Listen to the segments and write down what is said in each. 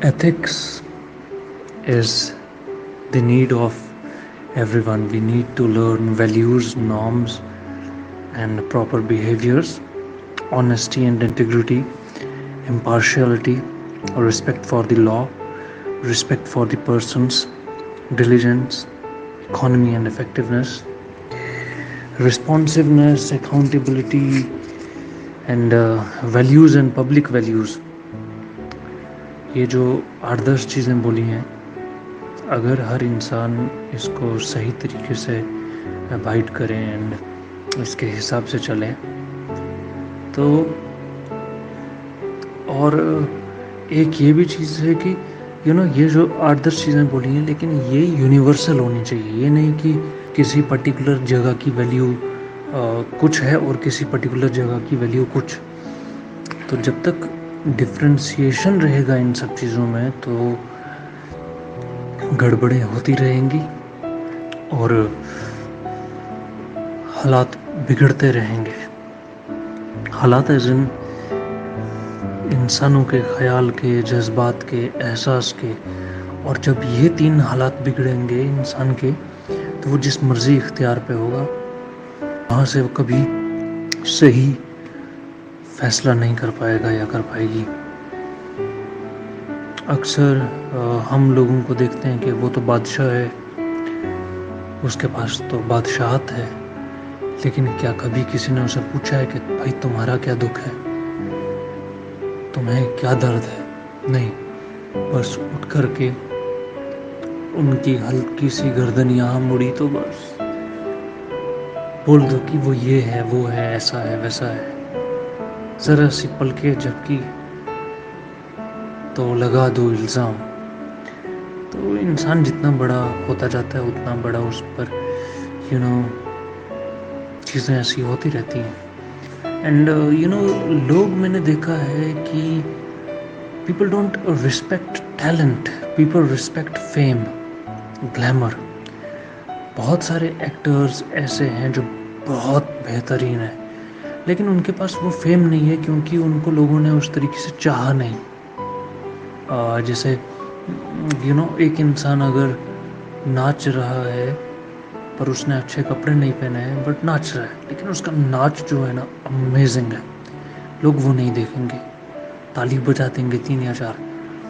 Ethics is the need of everyone. We need to learn values, norms, and proper behaviors, honesty and integrity, impartiality, respect for the law, respect for the persons, diligence, economy and effectiveness, responsiveness, accountability, and values and public values. ये जो 8-10 चीज़ें बोली हैं, अगर हर इंसान इसको सही तरीके से अवॉइड करें एंड इसके हिसाब से चलें तो और एक ये भी चीज़ है कि ये जो 8-10 चीज़ें बोली हैं लेकिन ये यूनिवर्सल होनी चाहिए। ये नहीं कि किसी पर्टिकुलर जगह की वैल्यू कुछ है और किसी पर्टिकुलर जगह की वैल्यू कुछ। तो जब तक डिफ्रेंशिएशन रहेगा इन सब चीज़ों में तो गड़बड़ें होती रहेंगी और हालात बिगड़ते रहेंगे। हालात एज़ इन इंसानों के ख़याल के, जज्बात के, एहसास के। और जब ये 3 हालात बिगड़ेंगे इंसान के तो वो जिस मर्ज़ी इख्तियार पे होगा वहाँ से वो कभी सही फैसला नहीं कर पाएगा या कर पाएगी। अक्सर हम लोगों को देखते हैं कि वो तो बादशाह है, उसके पास तो बादशाहत है, लेकिन क्या कभी किसी ने उसे पूछा है कि भाई तुम्हारा क्या दुख है, तुम्हें क्या दर्द है? नहीं, बस उठ कर के उनकी हल्की सी गर्दन यहाँ मुड़ी तो बस बोल दो कि वो ये है, वो है, ऐसा है, वैसा है। ज़रा सी पलके झपकी तो लगा दो इल्ज़ाम। तो इंसान जितना बड़ा होता जाता है उतना बड़ा उस पर चीज़ें ऐसी होती रहती हैं। एंड लोग, मैंने देखा है कि people don't respect talent, people respect fame, glamour. बहुत सारे एक्टर्स ऐसे हैं जो बहुत बेहतरीन हैं लेकिन उनके पास वो फेम नहीं है क्योंकि उनको लोगों ने उस तरीके से चाहा नहीं। जैसे एक इंसान अगर नाच रहा है पर उसने अच्छे कपड़े नहीं पहने हैं बट नाच रहा है, लेकिन उसका नाच जो है ना अमेजिंग है, लोग वो नहीं देखेंगे, ताली बजा देंगे 3 या 4।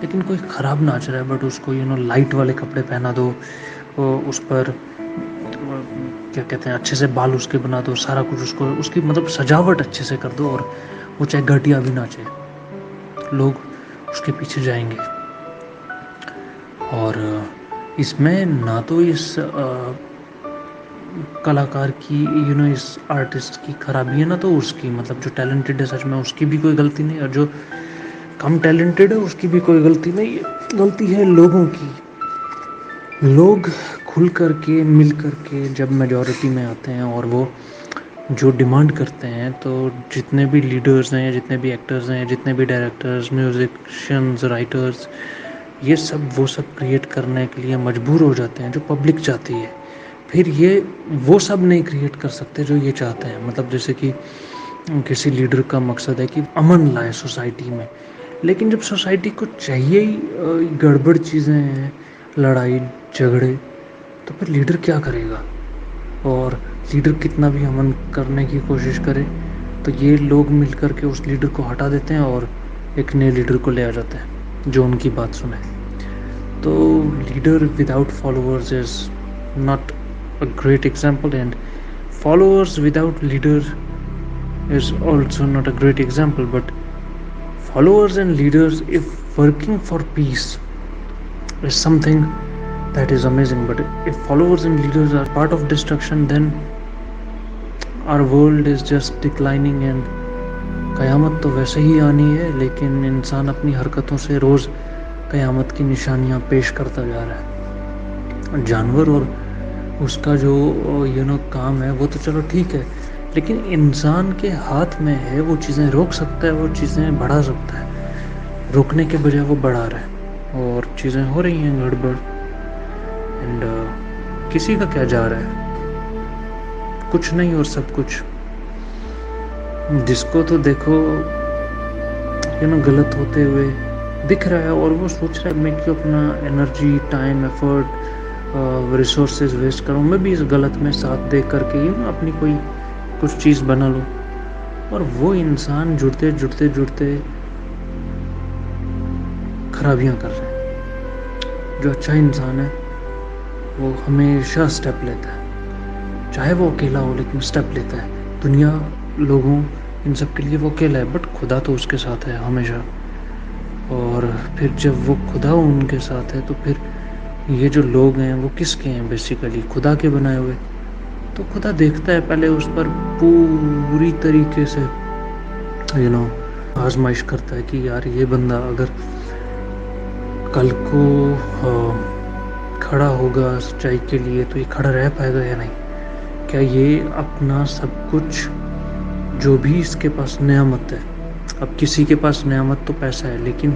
लेकिन कोई ख़राब नाच रहा है बट उसको लाइट वाले कपड़े पहना दो, उस पर क्या कहते हैं अच्छे से बाल उसके बना दो, सारा कुछ उसको उसकी मतलब सजावट अच्छे से कर दो और वो चाहे घटिया भी नाचे, लोग उसके पीछे जाएंगे। और इसमें ना तो इस कलाकार की इस आर्टिस्ट की खराबी है ना तो उसकी, मतलब जो टैलेंटेड है सच में उसकी भी कोई गलती नहीं और जो कम टैलेंटेड है उसकी भी कोई गलती नहीं है। गलती है लोगों की। लोग खुल करके मिल करके जब मेजॉरिटी में आते हैं और वो जो डिमांड करते हैं तो जितने भी लीडर्स हैं, जितने भी एक्टर्स हैं, जितने भी डायरेक्टर्स, म्यूजिशियंस, राइटर्स, ये सब वो सब क्रिएट करने के लिए मजबूर हो जाते हैं जो पब्लिक चाहती है। फिर ये वो सब नहीं क्रिएट कर सकते जो ये चाहते हैं। मतलब जैसे कि किसी लीडर का मकसद है कि अमन लाए सोसाइटी में, लेकिन जब सोसाइटी को चाहिए ही गड़बड़ चीज़ें हैं, लड़ाई झगड़े, तो फिर लीडर क्या करेगा? और लीडर कितना भी अमन करने की कोशिश करे तो ये लोग मिल कर के उस लीडर को हटा देते हैं और एक नए लीडर को ले आ जाते हैं जो उनकी बात सुने। तो leader without followers is not a great example, and followers without leader is also not a great example. But followers and leaders, if working for peace, is something that is amazing. But if followers and leaders are part of destruction, then our world is just declining and क़यामत तो वैसे ही आनी है, लेकिन इंसान अपनी हरकतों से रोज़ क़यामत की निशानियां पेश करता जा रहा है। जानवर और उसका जो काम है वो तो चलो ठीक है, लेकिन इंसान के हाथ में है, वो चीज़ें रोक सकता है, वो चीज़ें बढ़ा सकता है। रोकने के बजाय वो बढ़ा रहा है और चीज़ें हो रही हैं गड़बड़। एंड किसी का क्या जा रहा है? कुछ नहीं और सब कुछ। जिसको तो देखो गलत होते हुए दिख रहा है और वो सोच रहा है मैं क्यों अपना energy, time, effort, resources waste करूँ, मैं भी इस गलत में साथ दे करके अपनी कोई कुछ चीज़ बना लूँ। और वो इंसान जुड़ते जुड़ते जुड़ते खराबियाँ कर रहा है। जो अच्छा इंसान है वो हमेशा स्टेप लेता है, चाहे वो अकेला हो लेकिन स्टेप लेता है। दुनिया, लोगों, इन सब के लिए वो अकेला है, बट खुदा तो उसके साथ है हमेशा। और फिर जब वो खुदा उनके साथ है तो फिर ये जो लोग हैं वो किसके हैं? बेसिकली खुदा के बनाए हुए। तो खुदा देखता है पहले उस पर पूरी तरीके से आजमाइश करता है कि यार ये बंदा अगर कल को खड़ा होगा सच्चाई के लिए तो ये खड़ा रह पाएगा या नहीं। क्या ये अपना सब कुछ, जो भी इसके पास नेमत है, अब किसी के पास नेमत तो पैसा है लेकिन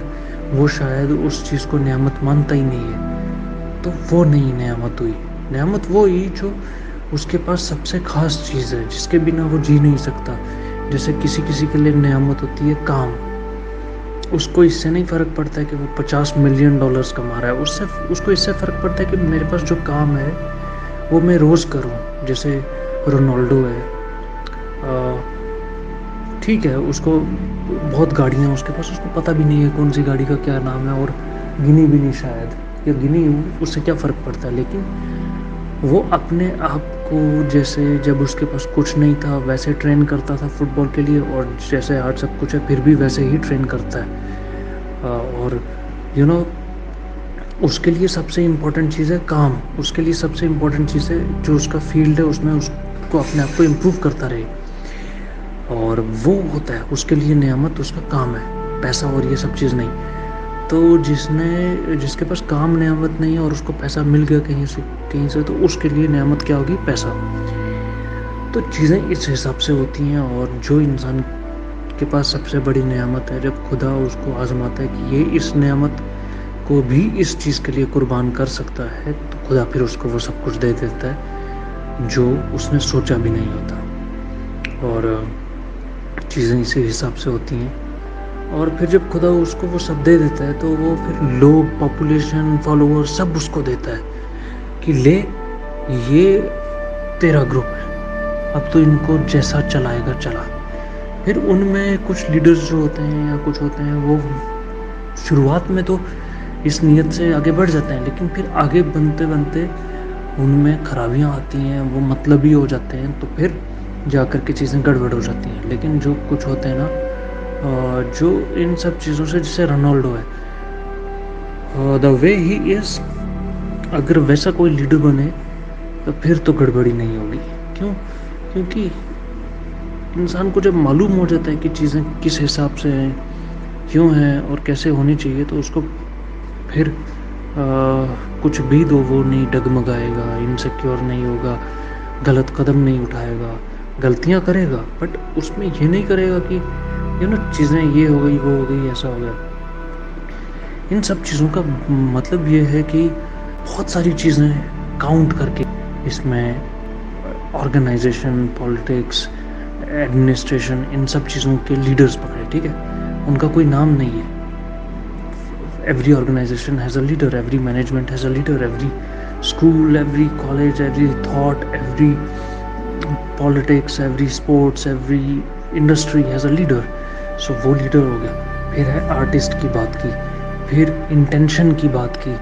वो शायद उस चीज़ को नेमत मानता ही नहीं है, तो वो नहीं नेमत हुई। नेमत वो हुई जो उसके पास सबसे खास चीज़ है, जिसके बिना वो जी नहीं सकता। जैसे किसी किसी के लिए नेमत होती है काम, उसको इससे नहीं फ़र्क पड़ता है कि वो $50 मिलियन कमा रहा है, उससे उसको इससे फ़र्क पड़ता है कि मेरे पास जो काम है वो मैं रोज़ करूँ। जैसे रोनाल्डो है, ठीक है, उसको बहुत गाड़ियाँ उसके पास, उसको पता भी नहीं है कौन सी गाड़ी का क्या नाम है, और गिनी भी नहीं शायद, या गिनी उससे क्या फ़र्क पड़ता है। लेकिन वो अपने आप को, जैसे जब उसके पास कुछ नहीं था वैसे ट्रेन करता था फुटबॉल के लिए, और जैसे आज सब कुछ है फिर भी वैसे ही ट्रेन करता है। और यू नो उसके लिए सबसे इम्पोर्टेंट चीज़ है काम, उसके लिए सबसे इम्पोर्टेंट चीज़ है जो उसका फील्ड है उसमें उसको अपने आप को इम्प्रूव करता रहे, और वो होता है उसके लिए नेमत, उसका काम है, पैसा और ये सब चीज़ नहीं। तो जिसके पास काम नेमत नहीं है और उसको पैसा मिल गया कहीं से तो उसके लिए नेमत क्या होगी? पैसा। तो चीज़ें इस हिसाब से होती हैं। और जो इंसान के पास सबसे बड़ी नेमत है, जब खुदा उसको आजमाता है कि ये इस नेमत को भी इस चीज़ के लिए कुर्बान कर सकता है, तो खुदा फिर उसको वो सब कुछ दे देता है जो उसने सोचा भी नहीं होता। और चीज़ें इसी हिसाब से होती हैं। और फिर जब खुदा उसको वो सब दे देता है तो वो फिर लोग, पॉपुलेशन, फॉलोअर सब उसको देता है कि ले, ये तेरा ग्रुप है, अब तो इनको जैसा चलाएगा चला। फिर उनमें कुछ लीडर्स जो होते हैं या कुछ होते हैं, वो शुरुआत में तो इस नीयत से आगे बढ़ जाते हैं, लेकिन फिर आगे बनते बनते उनमें खराबियाँ आती हैं, वो मतलबी हो जाते हैं, तो फिर जा कर के चीज़ें गड़बड़ हो जाती हैं। लेकिन जो कुछ होते हैं ना, जो इन सब चीज़ों से, जैसे रोनाल्डो है, द वे ही इज़, अगर वैसा कोई लीडर बने तो फिर तो गड़बड़ी नहीं होगी। क्यों? क्योंकि इंसान को जब मालूम हो जाता है कि चीज़ें किस हिसाब से हैं, क्यों हैं और कैसे होनी चाहिए, तो उसको फिर कुछ भी दो वो नहीं डगमगाएगा, इनसिक्योर नहीं होगा, गलत कदम नहीं उठाएगा, गलतियाँ करेगा बट उसमें ये नहीं करेगा कि चीज़ें ये हो गई, वो हो गई, ऐसा हो गया। इन सब चीज़ों का मतलब ये है कि बहुत सारी चीज़ें काउंट करके इसमें ऑर्गेनाइजेशन, पॉलिटिक्स, एडमिनिस्ट्रेशन, इन सब चीज़ों के लीडर्स पकड़े, ठीक है? उनका कोई नाम नहीं है। Every organization has a leader, every management has a leader, every school, every college, every thought, every politics, every sports, every industry has a leader. So वो लीडर हो गया। फिर है आर्टिस्ट की बात की, फिर इंटेंशन की बात की,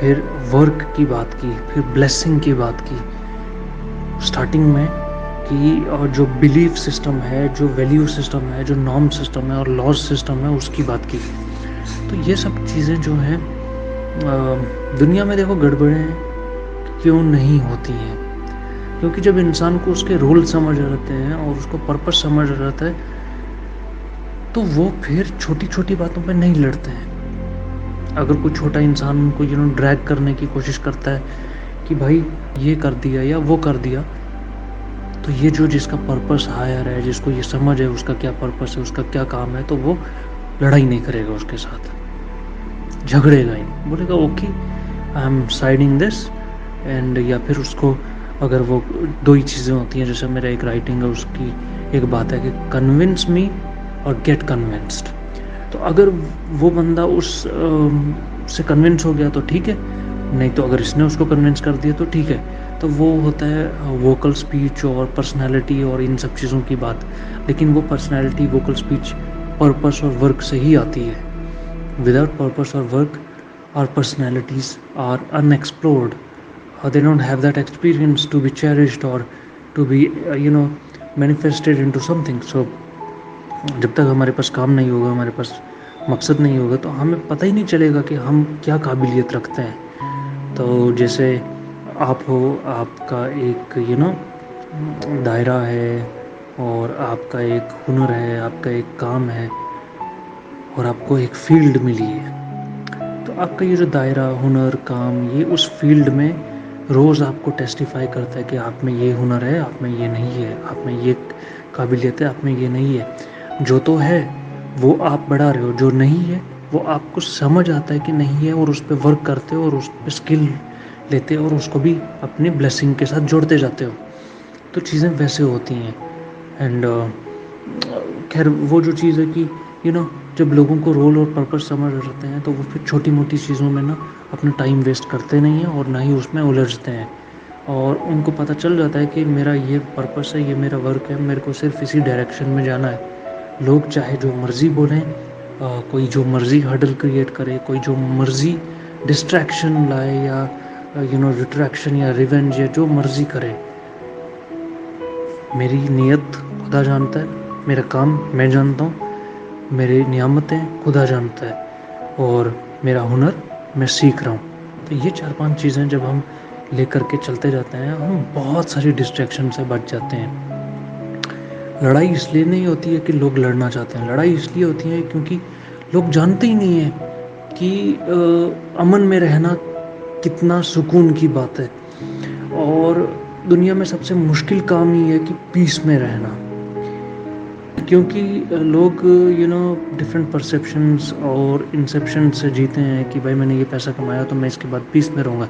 फिर वर्क की बात की, फिर ब्लेसिंग की बात की स्टार्टिंग में, कि और जो बिलीफ सिस्टम है, जो वैल्यू सिस्टम है, जो नॉर्म सिस्टम है और लॉज सिस्टम है, उसकी बात की। तो ये सब चीज़ें जो हैं, दुनिया में देखो गड़बड़ें क्यों नहीं होती हैं? क्योंकि जब इंसान को उसके रोल समझ रहते हैं और उसको पर्पस समझ रहता है, तो वो फिर छोटी छोटी बातों पे नहीं लड़ते हैं। अगर कोई छोटा इंसान उनको ड्रैग करने की कोशिश करता है कि भाई ये कर दिया या वो कर दिया, तो ये जो जिसका पर्पस हायर है, जिसको ये समझ है उसका क्या पर्पस है, उसका क्या काम है, तो वो लड़ाई नहीं करेगा उसके साथ, झगड़ेगा ही, बोलेगा okay I am siding this and, या फिर उसको, अगर वो दो ही चीज़ें होती हैं, जैसे मेरा एक राइटिंग है उसकी एक बात है कि कन्विंस मी और गेट कन्विंस्ड। तो अगर वो बंदा उस से कन्विंस हो गया तो ठीक है, नहीं तो अगर इसने उसको कन्विंस कर दिया तो ठीक है। तो वो होता है वोकल स्पीच और पर्सनैलिटी और इन सब चीज़ों की बात। लेकिन वो पर्सनैलिटी, वोकल स्पीच पर्पस और वर्क से ही आती है। विदाउट पर्पस और work, our personalities are unexplored. They don't have that experience to be cherished or to be manifested into something. So जब तक हमारे पास काम नहीं होगा, हमारे पास मकसद नहीं होगा, तो हमें पता ही नहीं चलेगा कि हम क्या काबिलियत रखते हैं। तो जैसे आप हो, आपका एक दायरा है और आपका एक हुनर है, आपका एक काम है और आपको एक फील्ड मिली है। तो आपका ये जो दायरा, हुनर, काम, ये उस फील्ड में रोज़ आपको टेस्टिफाई करता है कि आप में ये हुनर है, आप में ये नहीं है, आप में ये काबिलियत है, आप में ये नहीं है। जो तो है वो आप बढ़ा रहे हो, जो नहीं है वो आपको समझ आता है कि नहीं है और उस पर वर्क करते हो और उस पर स्किल लेते हो और उसको भी अपनी ब्लेसिंग के साथ जोड़ते जाते हो। तो चीज़ें वैसे होती हैं। एंड खैर वो जो चीज़ है कि जब लोगों को रोल और पर्पस समझ आते हैं तो वो फिर छोटी मोटी चीज़ों में ना अपना टाइम वेस्ट करते नहीं हैं और ना ही उसमें उलझते हैं। और उनको पता चल जाता है कि मेरा ये पर्पस है, ये मेरा वर्क है, मेरे को सिर्फ इसी डायरेक्शन में जाना है। लोग चाहे जो मर्ज़ी बोलें, कोई जो मर्ज़ी हर्डल क्रिएट करे, कोई जो मर्ज़ी डिस्ट्रैक्शन लाए या रिट्रैक्शन या रिवेंज या जो मर्ज़ी करे, मेरी नीयत खुदा जानता है, मेरा काम मैं जानता हूँ, मेरी नियामतें खुदा जानता है और मेरा हुनर मैं सीख रहा हूँ। तो ये 4-5 चीज़ें जब हम लेकर के चलते जाते हैं, हम बहुत सारी डिस्ट्रैक्शन से बच जाते हैं। लड़ाई इसलिए नहीं होती है कि लोग लड़ना चाहते हैं, लड़ाई इसलिए होती है क्योंकि लोग जानते ही नहीं हैं कि अमन में रहना कितना सुकून की बात है। और दुनिया में सबसे मुश्किल काम ही है कि पीस में रहना, क्योंकि लोग डिफरेंट परसेप्शंस और इंसेप्शन से जीते हैं कि भाई मैंने ये पैसा कमाया तो मैं इसके बाद पीस में रहूँगा।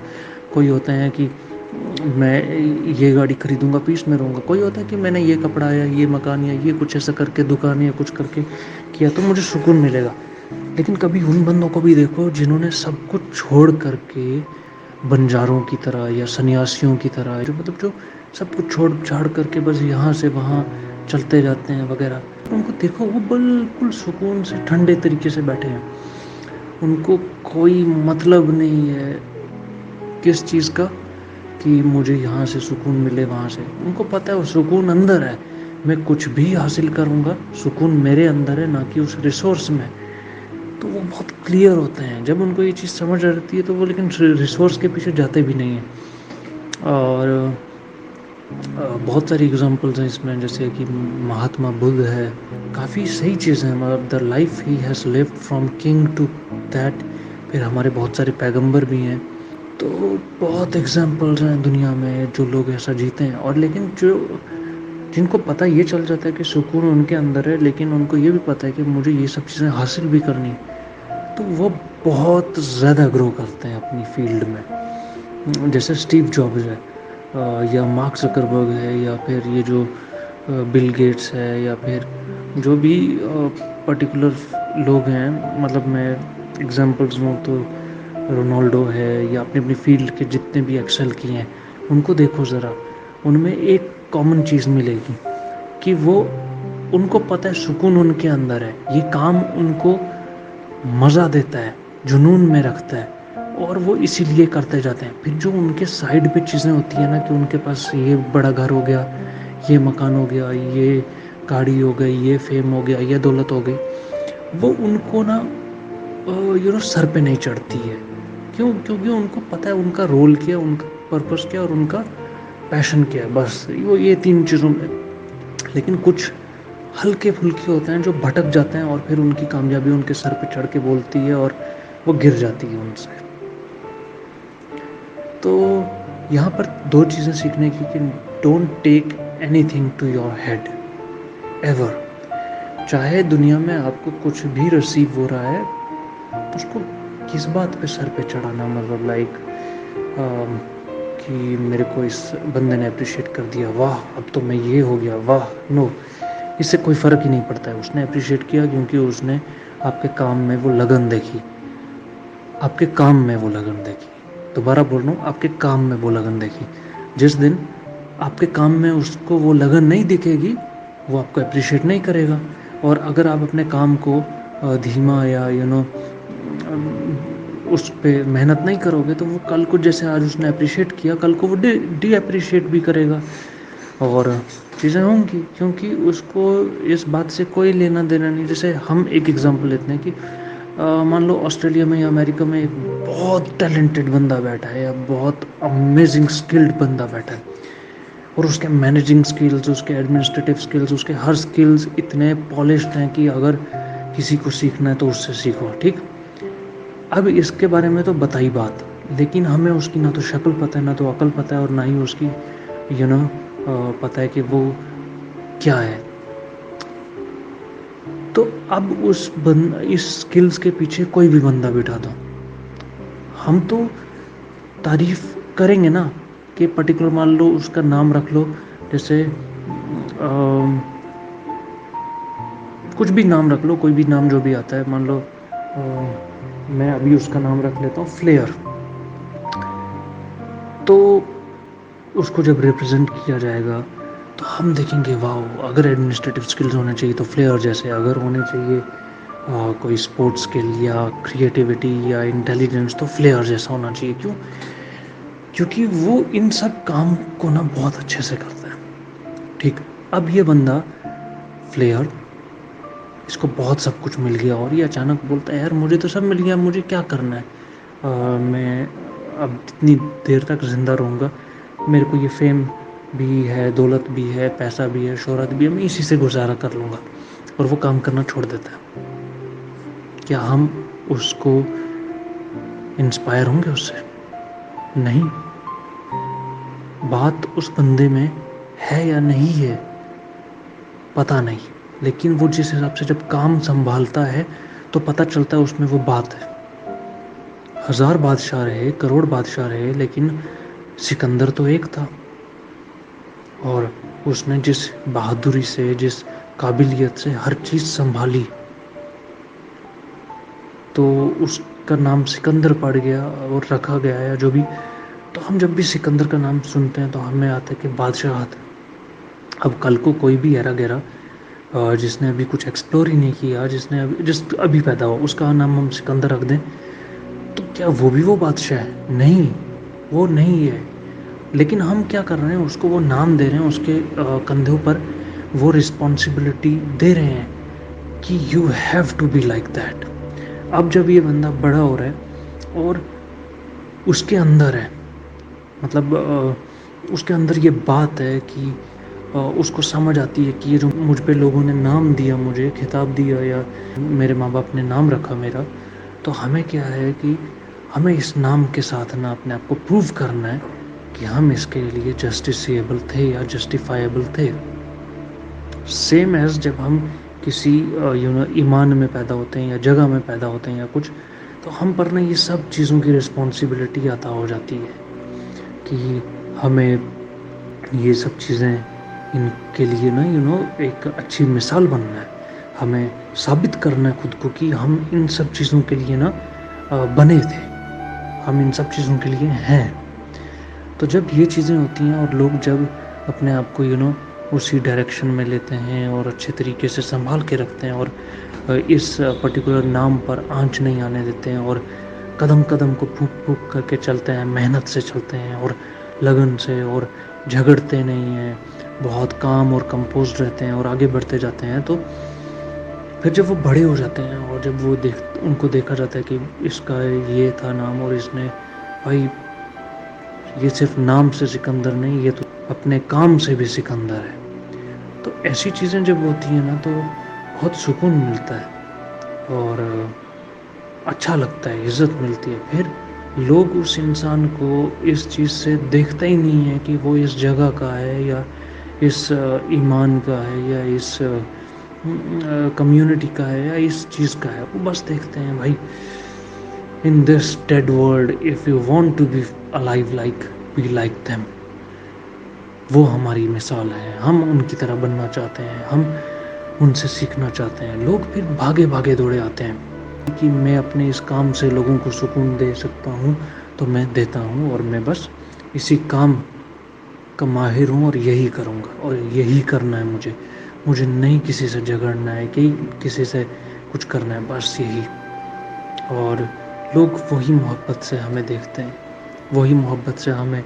कोई होता है कि मैं ये गाड़ी खरीदूँगा, पीस में रहूँगा। कोई होता है कि मैंने ये कपड़ा या ये मकान या ये कुछ ऐसा करके दुकान या कुछ करके किया तो मुझे सुकून मिलेगा। लेकिन कभी उन बंदों को भी देखो जिन्होंने सब कुछ छोड़ करके बंजारों की तरह या सन्यासियों की तरह, जो सब कुछ छोड़ छाड़ करके बस यहाँ से वहाँ चलते जाते हैं वगैरह, उनको देखो वो बिल्कुल सुकून से ठंडे तरीके से बैठे हैं। उनको कोई मतलब नहीं है किस चीज़ का कि मुझे यहाँ से सुकून मिले, वहाँ से। उनको पता है वो सुकून अंदर है, मैं कुछ भी हासिल करूँगा, सुकून मेरे अंदर है, ना कि उस रिसोर्स में। तो वो बहुत क्लियर होते हैं। जब उनको ये चीज़ समझ आती है तो वो लेकिन रिसोर्स के पीछे जाते भी नहीं हैं। और बहुत सारी एग्जांपल्स हैं इसमें, जैसे कि महात्मा बुद्ध है, काफ़ी सही चीज़ है। मतलब the life he has lived from king to that. फिर हमारे बहुत सारे पैगंबर भी हैं। तो बहुत एग्जांपल्स हैं दुनिया में जो लोग ऐसा जीते हैं। और लेकिन जिनको पता ये चल जाता है कि सुकून उनके अंदर है, लेकिन उनको ये भी पता है कि मुझे ये सब चीज़ें हासिल भी करनी, तो वो बहुत ज़्यादा ग्रो करते हैं अपनी फील्ड में। जैसे स्टीव जॉब्स है, या मार्क ज़करबर्ग है, या फिर ये जो बिल गेट्स है, या फिर जो भी पर्टिकुलर लोग हैं। मतलब मैं एग्जांपल्स दूँ तो रोनाल्डो है, या अपनी अपनी फील्ड के जितने भी एक्सेल किए हैं, उनको देखो ज़रा, उनमें एक कॉमन चीज़ मिलेगी कि वो, उनको पता है सुकून उनके अंदर है, ये काम उनको मज़ा देता है, जुनून में रखता है, और वो इसीलिए करते जाते हैं। फिर जो उनके साइड पे चीज़ें होती हैं ना, कि उनके पास ये बड़ा घर हो गया, ये मकान हो गया, ये गाड़ी हो गई, ये फेम हो गया, ये दौलत हो गई, वो उनको ना सर पे नहीं चढ़ती है। क्यों? क्योंकि उनको पता है उनका रोल क्या, उनका पर्पस क्या और उनका पैशन क्या है, बस वो ये 3 चीज़ों में। लेकिन कुछ हल्के फुल्के होते हैं जो भटक जाते हैं और फिर उनकी कामयाबी उनके सर पे चढ़ के बोलती है और वो गिर जाती है उनसे। तो यहाँ पर 2 चीज़ें सीखने की कि don't take anything to your head ever. चाहे दुनिया में आपको कुछ भी रिसीव हो रहा है, उसको किस बात पे सर पे चढ़ाना, मतलब लाइक कि मेरे को इस बंदे ने अप्रिशिएट कर दिया, वाह अब तो मैं ये हो गया, वाह। नो, इससे कोई फ़र्क ही नहीं पड़ता है। उसने अप्रिशिएट किया क्योंकि उसने आपके काम में वो लगन देखी, आपके काम में वो लगन देखी। दोबारा बोल रहा हूँ, आपके काम में वो लगन देखी। जिस दिन आपके काम में उसको वो लगन नहीं दिखेगी, वो आपको अप्रिशिएट नहीं करेगा। और अगर आप अपने काम को धीमा या उस पे मेहनत नहीं करोगे, तो वो कल को जैसे आज उसने अप्रिशिएट किया, कल को वो डी अप्रिशिएट भी करेगा और चीज़ें होंगी, क्योंकि उसको इस बात से कोई लेना देना नहीं। जैसे हम एक एग्जांपल लेते हैं कि मान लो ऑस्ट्रेलिया में या अमेरिका में एक बहुत टैलेंटेड बंदा बैठा है या बहुत अमेजिंग स्किल्ड बंदा बैठा है, और उसके मैनेजिंग स्किल्स, उसके एडमिनिस्ट्रेटिव स्किल्स, उसके हर स्किल्स इतने पॉलिश्ड हैं कि अगर किसी को सीखना है तो उससे सीखो, ठीक। अब इसके बारे में तो बताई बात, लेकिन हमें उसकी ना तो शक्ल पता है, ना तो अकल पता है, और ना ही उसकी पता है कि वो क्या है। तो अब इस स्किल्स के पीछे कोई भी बंदा बिठा दो, हम तो तारीफ करेंगे ना, कि पर्टिकुलर मान लो उसका नाम रख लो, जैसे कुछ भी नाम रख लो, कोई भी नाम जो भी आता है, मान लो मैं अभी उसका नाम रख लेता हूँ फ्लेयर। तो उसको जब रिप्रेजेंट किया जाएगा तो हम देखेंगे वाह, अगर एडमिनिस्ट्रेटिव स्किल्स होने चाहिए तो फ्लेयर जैसे, अगर होने चाहिए कोई स्पोर्ट्स स्किल या क्रिएटिविटी या इंटेलिजेंस तो फ्लेयर जैसा होना चाहिए। क्यों? क्योंकि वो इन सब काम को ना बहुत अच्छे से करता है, ठीक। अब ये बंदा फ्लेयर, इसको बहुत सब कुछ मिल गया और ये अचानक बोलता है यार मुझे तो सब मिल गया, मुझे क्या करना है, मैं अब इतनी देर तक ज़िंदा रहूँगा, मेरे को ये फेम भी है, दौलत भी है, पैसा भी है, शोहरत भी है, मैं इसी से गुजारा कर लूँगा, और वो काम करना छोड़ देता है। क्या हम उसको इंस्पायर होंगे उससे? नहीं। बात उस बंदे में है या नहीं है पता नहीं, लेकिन वो जिस हिसाब से जब काम संभालता है तो पता चलता है उसमें वो बात है। 1000 बादशाह रहे, करोड़ बादशाह रहे, लेकिन सिकंदर तो एक था, और उसने जिस बहादुरी से, जिस काबिलियत से हर चीज़ संभाली, तो उसका नाम सिकंदर पड़ गया और रखा गया या जो भी। तो हम जब भी सिकंदर का नाम सुनते हैं तो हमें आता है कि बादशाह आता है। अब कल को कोई भी ऐरा गैरा जिसने अभी कुछ एक्सप्लोर ही नहीं किया, जिस अभी पैदा हुआ, उसका नाम हम सिकंदर रख दें, तो क्या वो भी वो बादशाह है? नहीं, वो नहीं है। लेकिन हम क्या कर रहे हैं, उसको वो नाम दे रहे हैं, उसके कंधों पर वो रिस्पॉन्सिबिलिटी दे रहे हैं कि you have to be like that. अब जब ये बंदा बड़ा हो रहा है और उसके अंदर है, मतलब उसके अंदर ये बात है कि उसको समझ आती है कि ये जो मुझ पे लोगों ने नाम दिया, मुझे खिताब दिया, या मेरे माँ बाप ने नाम रखा मेरा, तो हमें क्या है कि हमें इस नाम के साथ ना अपने आप को प्रूव करना है कि हम इसके लिए जस्टिसेबल थे या जस्टिफाइबल थे। सेम एज जब हम किसी ईमान में पैदा होते हैं या जगह में पैदा होते हैं या कुछ, तो हम पर ना ये सब चीज़ों की रिस्पॉन्सिबिलिटी अता हो जाती है कि हमें ये सब चीज़ें, इनके लिए ना एक अच्छी मिसाल बनना है, हमें साबित करना है खुद को कि हम इन सब चीज़ों के लिए ना बने थे, हम इन सब चीज़ों के लिए हैं। तो जब ये चीज़ें होती हैं और लोग जब अपने आप को उसी डायरेक्शन में लेते हैं और अच्छे तरीके से संभाल के रखते हैं, और इस पर्टिकुलर नाम पर आँच नहीं आने देते हैं, और कदम कदम को फूंक फूंक करके चलते हैं, मेहनत से चलते हैं और लगन से, और झगड़ते नहीं हैं, बहुत काम और कंपोज्ड रहते हैं और आगे बढ़ते जाते हैं, तो फिर जब वो बड़े हो जाते हैं और जब उनको देखा जाता है कि इसका ये था नाम, और इसने, भाई ये सिर्फ नाम से सिकंदर नहीं, ये तो अपने काम से भी सिकंदर है। तो ऐसी चीज़ें जब होती हैं ना, तो बहुत सुकून मिलता है और अच्छा लगता है, इज़्ज़त मिलती है। फिर लोग उस इंसान को इस चीज़ से देखते ही नहीं है कि वो इस जगह का है या इस ईमान का है या इस कम्युनिटी का है या इस चीज़ का है। वो बस देखते हैं भाई, in this dead world if you want to be alive like be like them. वो हमारी मिसाल है, हम उनकी तरह बनना चाहते हैं, हम उनसे सीखना चाहते हैं। लोग फिर भागे भागे दौड़े आते हैं कि मैं अपने इस काम से लोगों को सुकून दे सकता हूँ, तो मैं देता हूँ और मैं बस इसी काम का माहिर हूँ और यही करूँगा और यही करना है मुझे। मुझे नहीं किसी से झगड़ना है कि किसी से कुछ करना है, बस यही। और लोग वही मोहब्बत से हमें देखते हैं, वही मोहब्बत से हमें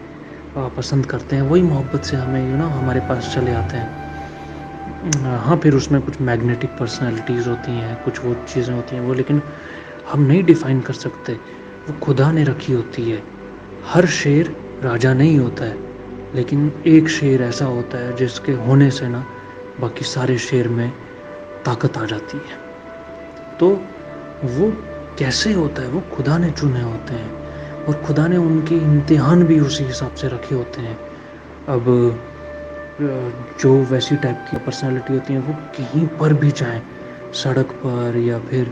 पसंद करते हैं, वही मोहब्बत से हमें हमारे पास चले आते हैं। हाँ, फिर उसमें कुछ मैग्नेटिक पर्सनैलिटीज़ होती हैं, कुछ वो चीज़ें होती हैं वो, लेकिन हम नहीं डिफ़ाइन कर सकते, वो खुदा ने रखी होती है। हर शेर राजा नहीं होता है, लेकिन एक शेर ऐसा होता है जिसके होने से ना बाकी सारे शेर में ताकत आ जाती है। तो वो कैसे होता है? वो खुदा ने चुने होते हैं और खुदा ने उनके इम्तिहान भी उसी हिसाब से रखे होते हैं। अब जो वैसी टाइप की पर्सनैलिटी होती हैं वो कहीं पर भी जाएँ, सड़क पर या फिर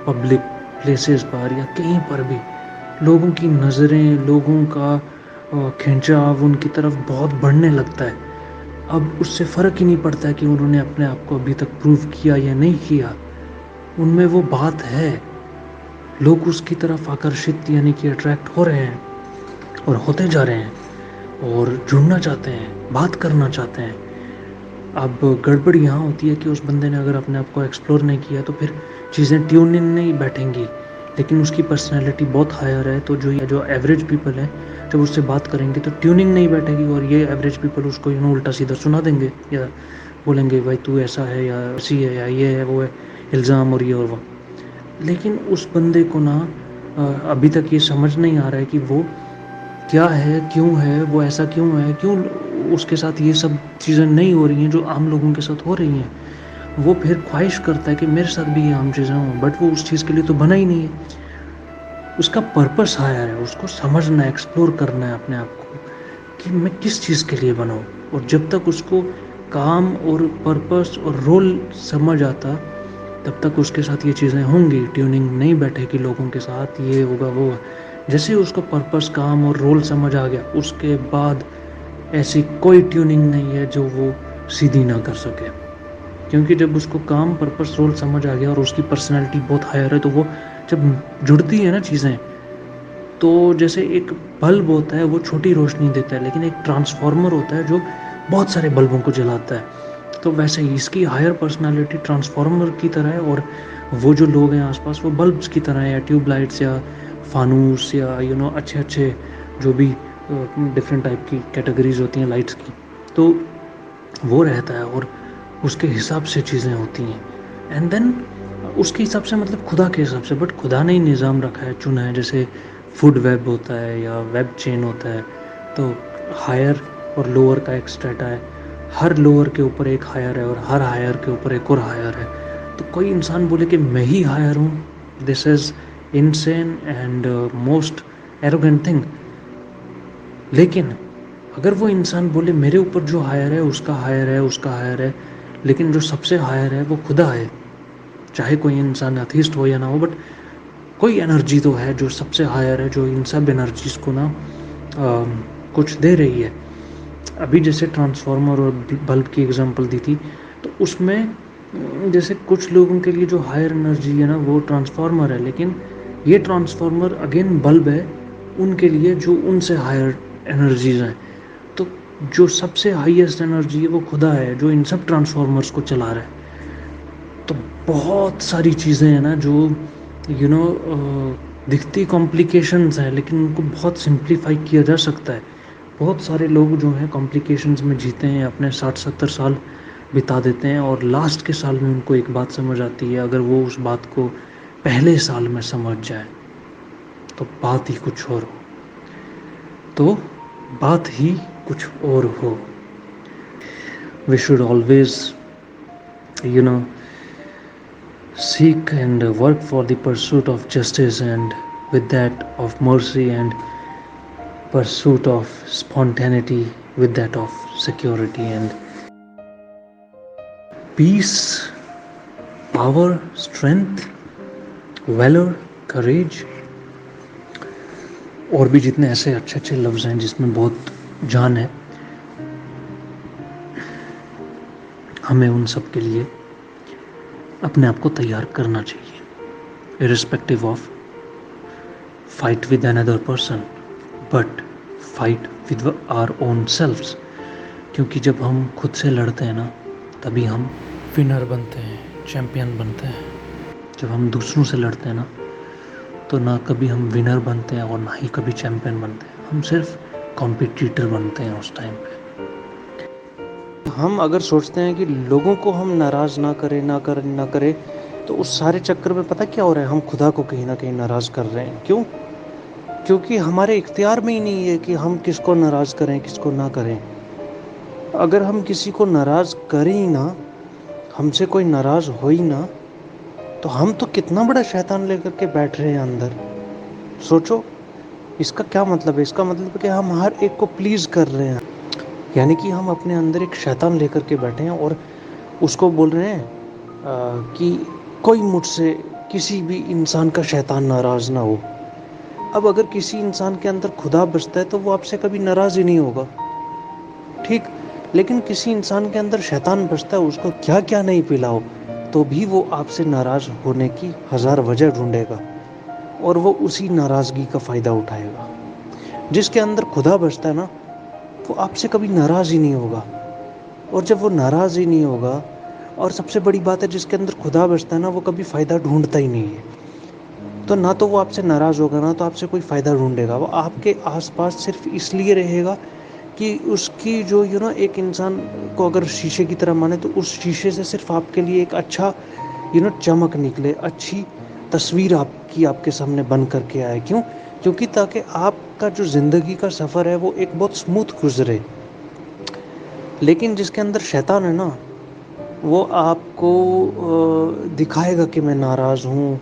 पब्लिक प्लेसेस पर या कहीं पर भी, लोगों की नज़रें, लोगों का खिंचाव उनकी तरफ बहुत बढ़ने लगता है। अब उससे फ़र्क ही नहीं पड़ता है कि उन्होंने अपने आप को अभी तक प्रूव किया या नहीं किया, उनमें वो बात है। लोग उसकी तरफ आकर्षित यानी कि अट्रैक्ट हो रहे हैं और होते जा रहे हैं और जुड़ना चाहते हैं, बात करना चाहते हैं। अब गड़बड़ यहाँ होती है कि उस बंदे ने अगर अपने आप को एक्सप्लोर नहीं किया तो फिर चीज़ें ट्यून इन नहीं बैठेंगी। लेकिन उसकी पर्सनैलिटी बहुत हायर है, तो जो एवरेज पीपल हैं, जब उससे बात करेंगे तो ट्यूनिंग नहीं बैठेगी और ये एवरेज पीपल उसको उल्टा सीधा सुना देंगे या बोलेंगे भाई तू ऐसा है या ऐसी है या ये है वो है, इल्ज़ाम और ये और वो। लेकिन उस बंदे को ना अभी तक ये समझ नहीं आ रहा है कि वो क्या है, क्यों है, वो ऐसा क्यों है, क्यों उसके साथ ये सब चीज़ें नहीं हो रही हैं जो आम लोगों के साथ हो रही हैं। वो फिर ख्वाहिश करता है कि मेरे साथ भी ये आम चीज़ें हों, बट वो उस चीज़ के लिए तो बना ही नहीं है। उसका पर्पस हायर है, उसको समझना है, एक्सप्लोर करना है अपने आप को कि मैं किस चीज़ के लिए बना हूँ। और जब तक उसको काम और पर्पस और रोल समझ आता, तब तक उसके साथ ये चीज़ें होंगी, ट्यूनिंग नहीं बैठेगी लोगों के साथ, ये होगा वो होगा। जैसे ही उसको पर्पस, काम और रोल समझ आ गया, उसके बाद ऐसी कोई ट्यूनिंग नहीं है जो वो सीधी ना कर सके। क्योंकि जब उसको काम, पर्पस, रोल समझ आ गया और उसकी पर्सनैलिटी बहुत हायर है, तो वो जब जुड़ती है ना चीज़ें, तो जैसे एक बल्ब होता है वो छोटी रोशनी देता है, लेकिन एक ट्रांसफार्मर होता है जो बहुत सारे बल्बों को जलाता है। तो वैसे ही इसकी हायर पर्सनैलिटी ट्रांसफार्मर की तरह है और वो जो लोग हैं आसपास वो बल्ब्स की तरह है, या ट्यूबलाइट्स या फानूस या अच्छे अच्छे जो भी डिफरेंट टाइप की कैटेगरीज होती हैं लाइट्स की। तो वो रहता है और उसके हिसाब से चीज़ें होती हैं। एंड देन उसके हिसाब से मतलब खुदा के हिसाब से, बट खुदा ने ही निज़ाम रखा है, चुना है। जैसे फूड वेब होता है या वेब चेन होता है, तो हायर और लोअर का एक स्ट्रेटा है। हर लोअर के ऊपर एक हायर है और हर हायर के ऊपर एक और हायर है। तो कोई इंसान बोले कि मैं ही हायर हूँ, this is insane and most arrogant thing. लेकिन अगर वो इंसान बोले मेरे ऊपर जो हायर है उसका हायर है, उसका हायर है, लेकिन जो सबसे हायर है वो खुदा है, चाहे कोई इंसान अथीस्ट हो या ना हो, बट कोई एनर्जी तो है जो सबसे हायर है, जो इन सब एनर्जीज को ना कुछ दे रही है। अभी जैसे ट्रांसफार्मर और बल्ब की एग्जांपल दी थी, तो उसमें जैसे कुछ लोगों के लिए जो हायर एनर्जी है ना वो ट्रांसफार्मर है, लेकिन ये ट्रांसफार्मर अगेन बल्ब है उनके लिए जो उनसे हायर एनर्जीज हैं। तो जो सबसे हाईएस्ट एनर्जी है वो खुदा है जो इन सब ट्रांसफार्मर्स को चला रहा है। तो बहुत सारी चीज़ें हैं ना जो यू नो दिखती कॉम्प्लिकेशंस हैं, लेकिन उनको बहुत सिंप्लीफाई किया जा सकता है। बहुत सारे लोग जो हैं कॉम्प्लिकेशंस में जीते हैं, अपने 60-70 साल बिता देते हैं और लास्ट के साल में उनको एक बात समझ आती है। अगर वो उस बात को पहले साल में समझ जाए तो बात ही कुछ और हो, तो बात ही कुछ और हो। We should always you know seek and work for the pursuit of justice, and with that of mercy, and pursuit of spontaneity with that of security and peace, power, strength, valor, courage, और भी जितने ऐसे अच्छे अच्छे लफ्ज़ हैं जिसमें बहुत जान है, हमें उन सब के लिए अपने आप को तैयार करना चाहिए, irrespective of fight with another person, but fight with our own selves. क्योंकि जब हम खुद से लड़ते हैं ना, तभी हम विनर बनते हैं, चैम्पियन बनते हैं। जब हम दूसरों से लड़ते हैं ना, तो ना कभी हम विनर बनते हैं और ना ही कभी चैम्पियन बनते हैं, हम सिर्फ कॉम्पिटिटर बनते हैं उस टाइम पे। हम अगर सोचते हैं कि लोगों को हम नाराज़ ना करें, तो उस सारे चक्कर में पता क्या हो रहा है, हम खुदा को कहीं ना कहीं नाराज़ कर रहे हैं। क्यों? क्योंकि हमारे इख्तियार में ही नहीं है कि हम किसको नाराज़ करें, किसको ना करें। अगर हम किसी को नाराज़ करें ही ना, हमसे कोई नाराज़ हो ही ना, तो हम तो कितना बड़ा शैतान लेकर के बैठ रहे हैं अंदर। सोचो, इसका क्या मतलब है? इसका मतलब है कि हम हर एक को प्लीज़ कर रहे हैं, यानी कि हम अपने अंदर एक शैतान लेकर के बैठे हैं और उसको बोल रहे हैं कि कोई मुझसे, किसी भी इंसान का शैतान नाराज़ ना हो। अब अगर किसी इंसान के अंदर खुदा बसता है तो वो आपसे कभी नाराज़ ही नहीं होगा, ठीक। लेकिन किसी इंसान के अंदर शैतान बसता है, उसको क्या क्या नहीं पिलाओ, तो भी वो आपसे नाराज़ होने की हज़ार वजह ढूंढेगा और वो उसी नाराज़गी का फ़ायदा उठाएगा। जिसके अंदर खुदा बसता है ना, वो आपसे कभी नाराज़ ही नहीं होगा। और जब वो नाराज़ ही नहीं होगा, और सबसे बड़ी बात है, जिसके अंदर खुदा बसता है ना, वो कभी फ़ायदा ढूंढता ही नहीं है। तो ना तो वो आपसे नाराज़ होगा, ना तो आपसे कोई फ़ायदा ढूंढेगा। वो आपके आसपास सिर्फ इसलिए रहेगा कि उसकी जो एक इंसान को अगर शीशे की तरह माने, तो उस शीशे से सिर्फ आपके लिए एक अच्छा चमक निकले, अच्छी तस्वीर आपकी आपके सामने बन करके आए। क्यों? क्योंकि ताकि आपका जो ज़िंदगी का सफ़र है वो एक बहुत स्मूथ गुजरे। लेकिन जिसके अंदर शैतान है ना, वो आपको दिखाएगा कि मैं नाराज़ हूँ,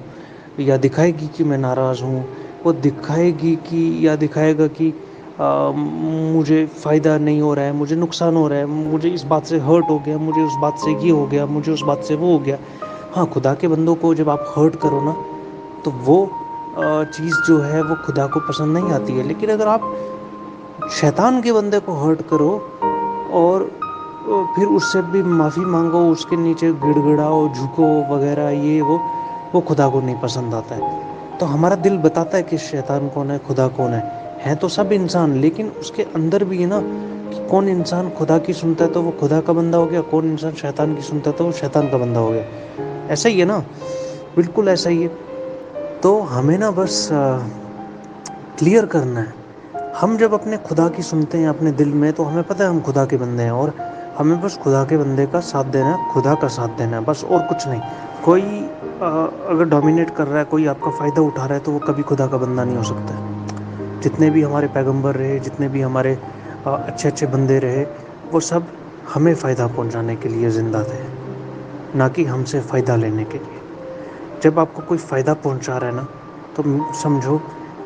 या दिखाएगी कि मैं नाराज़ हूँ। वो दिखाएगी कि, या दिखाएगा कि मुझे फ़ायदा नहीं हो रहा है, मुझे नुकसान हो रहा है, मुझे इस बात से हर्ट हो गया, मुझे उस बात से ये हो गया, मुझे उस बात से वो हो गया। हाँ, खुदा के बंदों को जब आप हर्ट करो ना, तो वो चीज़ जो है वो खुदा को पसंद नहीं आती है। लेकिन अगर आप शैतान के बंदे को हर्ट करो और फिर उससे भी माफ़ी मांगो, उसके नीचे गिड़गिड़ाओ, झुको वगैरह, ये वो खुदा को नहीं पसंद आता है। तो हमारा दिल बताता है कि शैतान कौन है, खुदा कौन है तो सब इंसान। लेकिन उसके अंदर भी है ना, कि कौन इंसान खुदा की सुनता है तो वो खुदा का बंदा हो गया, कौन इंसान शैतान की सुनता है तो वो शैतान का बंदा हो गया। ऐसा ही है ना, बिल्कुल ऐसा ही है। तो हमें ना बस क्लियर करना है। हम जब अपने खुदा की सुनते हैं अपने दिल में, तो हमें पता है हम खुदा के बंदे हैं, और हमें बस खुदा के बंदे का साथ देना है, खुदा का साथ देना है, बस, और कुछ नहीं। कोई अगर डोमिनेट कर रहा है, कोई आपका फ़ायदा उठा रहा है, तो वो कभी खुदा का बंदा नहीं हो सकता है। जितने भी हमारे पैगंबर रहे, जितने भी हमारे अच्छे अच्छे बंदे रहे, वो सब हमें फ़ायदा पहुंचाने के लिए ज़िंदा थे, ना कि हमसे फ़ायदा लेने के लिए। जब आपको कोई फ़ायदा पहुंचा रहा है ना, तो समझो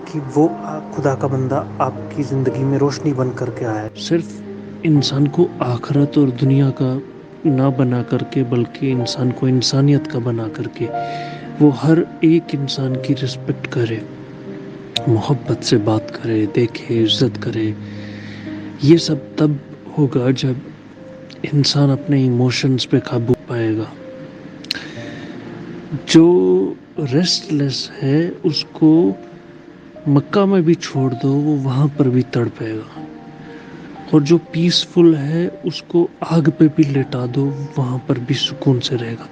कि वो खुदा का बंदा आपकी ज़िंदगी में रोशनी बन करके आया है। सिर्फ इंसान को आखिरत और दुनिया का ना बना करके, बल्कि इंसान को इंसानियत का बना करके वो हर एक इंसान की रिस्पेक्ट करे, मोहब्बत से बात करे, देखे, इज्जत करे। ये सब तब होगा जब इंसान अपने इमोशंस पे काबू पाएगा। जो रेस्टलेस है उसको मक्का में भी छोड़ दो, वो वहाँ पर भी तड़पेगा। और जो पीसफुल है उसको आग पे भी लेटा दो, वहाँ पर भी सुकून से रहेगा।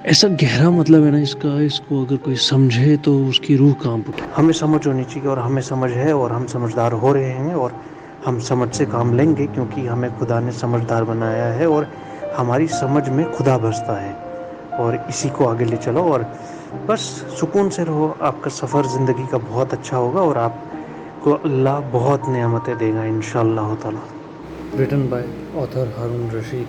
ऐसा गहरा मतलब है ना इसका, इसको अगर कोई समझे तो उसकी रूह कांप उठे। हमें समझ होनी चाहिए, और हमें समझ है, और हम समझदार हो रहे हैं, और हम समझ से काम लेंगे, क्योंकि हमें खुदा ने समझदार बनाया है, और हमारी समझ में खुदा बसता है। और इसी को आगे ले चलो, और बस सुकून से रहो। आपका सफ़र ज़िंदगी का बहुत अच्छा होगा, और आपको अल्लाह बहुत नेमतें देगा इंशाअल्लाह ताला। Written by author Haroon Rashid.